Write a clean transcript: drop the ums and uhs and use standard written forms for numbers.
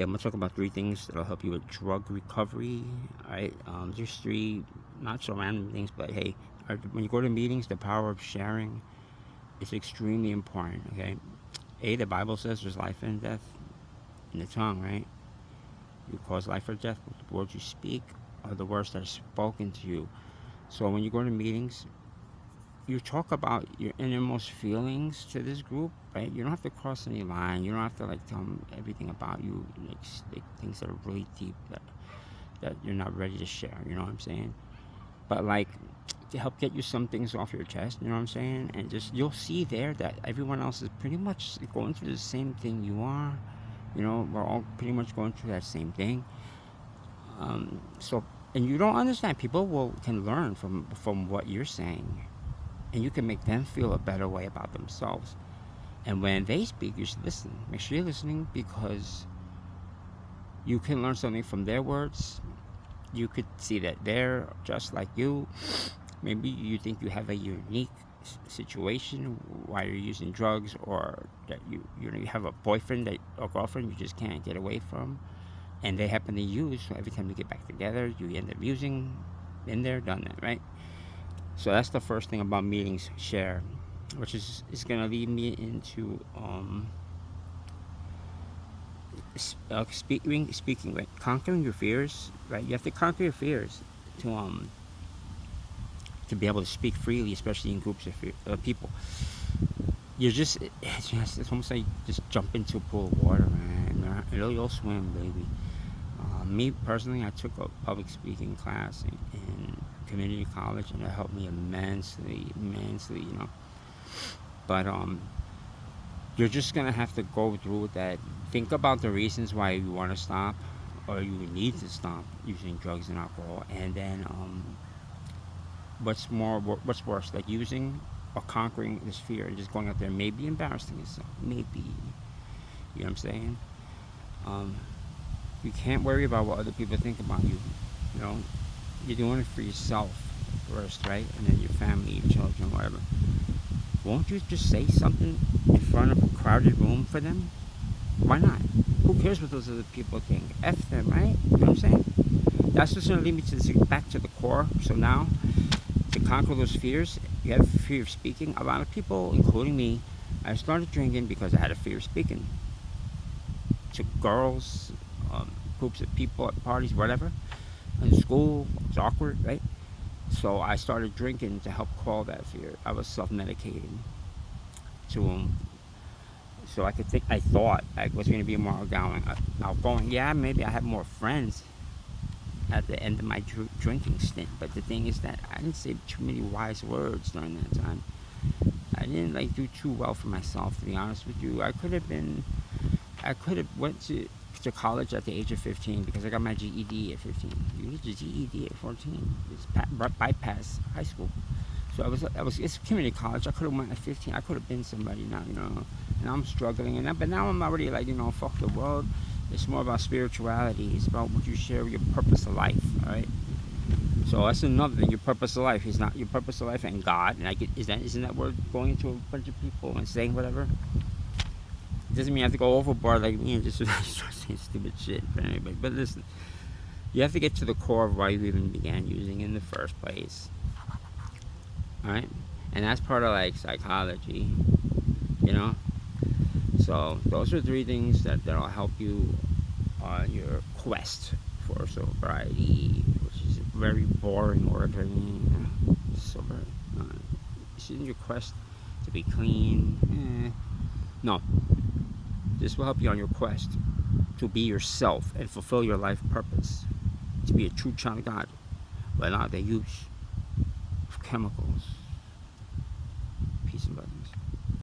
I'm gonna talk about 3 things that'll help you with drug recovery. All right, there's 3 not so random things, but hey, when you go to meetings, the power of sharing is extremely important. Okay, the Bible says there's life and death in the tongue, right? You cause life or death with the words you speak or the words that are spoken to you. So when you go to meetings, you talk about your innermost feelings to this group, right? You don't have to cross any line. You don't have to like tell them everything about you, like things that are really deep that you're not ready to share. You know what I'm saying? But like to help get you some things off your chest, you know what I'm saying? And just you'll see there that everyone else is pretty much going through the same thing you are. You know, we're all pretty much going through that same thing. So, and you don't understand. People will can learn from what you're saying, and you can make them feel a better way about themselves. And when they speak, you should listen. Make sure you're listening because you can learn something from their words. You could see that they're just like you. Maybe you think you have a unique situation while you're using drugs, or that you have a boyfriend that or girlfriend you just can't get away from, and they happen to use. So every time you get back together, you end up using. Been there, done that, right? So that's the first thing about meetings. Share, which is gonna lead me into speaking, right? Conquering your fears, right? You have to conquer your fears to um to be able to speak freely, especially in groups of people. You're it's almost like just jump into a pool of water, man. You'll swim, baby. Me personally, I took a public speaking class in community college, and it helped me immensely, you know. But you're just gonna have to go through that. Think about the reasons why you want to stop, or you need to stop using drugs and alcohol, and then what's worse, like using or conquering this fear and just going out there, maybe embarrassing yourself, maybe, you know what I'm saying? Um, you can't worry about what other people think about you. You know, you're doing it for yourself first, right? And then your family, your children, whatever. Won't you just say something in front of a crowded room for them? Why not? Who cares what those other people think? F them, right? You know what I'm saying? That's just gonna lead me back to the core. So now, to conquer those fears, you have a fear of speaking. A lot of people, including me, I started drinking because I had a fear of speaking to girls, groups of people at parties, whatever. In school, it's awkward, right? So I started drinking to help quell that fear. I was self-medicating to so I could think. I thought I was going to be more outgoing. Yeah, maybe I had more friends at the end of my drinking stint. But the thing is that I didn't say too many wise words during that time. I didn't like do too well for myself, to be honest with you. I could have went to college at the age of 15 because I got my GED at 15. You get your GED at 14. It's bypass high school. So it's community college. I could have went at 15. I could have been somebody now, you know. And I'm struggling, but now I'm already like, you know, fuck the world. It's more about spirituality. It's about what you share, your purpose of life, all right? So that's another thing. Your purpose of life is not your purpose of life and God. And isn't that word going into a bunch of people and saying whatever? It doesn't mean you have to go overboard like me and just start saying stupid shit for anybody. But listen, you have to get to the core of why you even began using in the first place. Alright? And that's part of like psychology, you know? So those are 3 things that'll help you on your quest for sobriety, which is a very boring word for me. Sober. Isn't your quest to be clean? No. This will help you on your quest to be yourself and fulfill your life purpose, to be a true child of God without the use of chemicals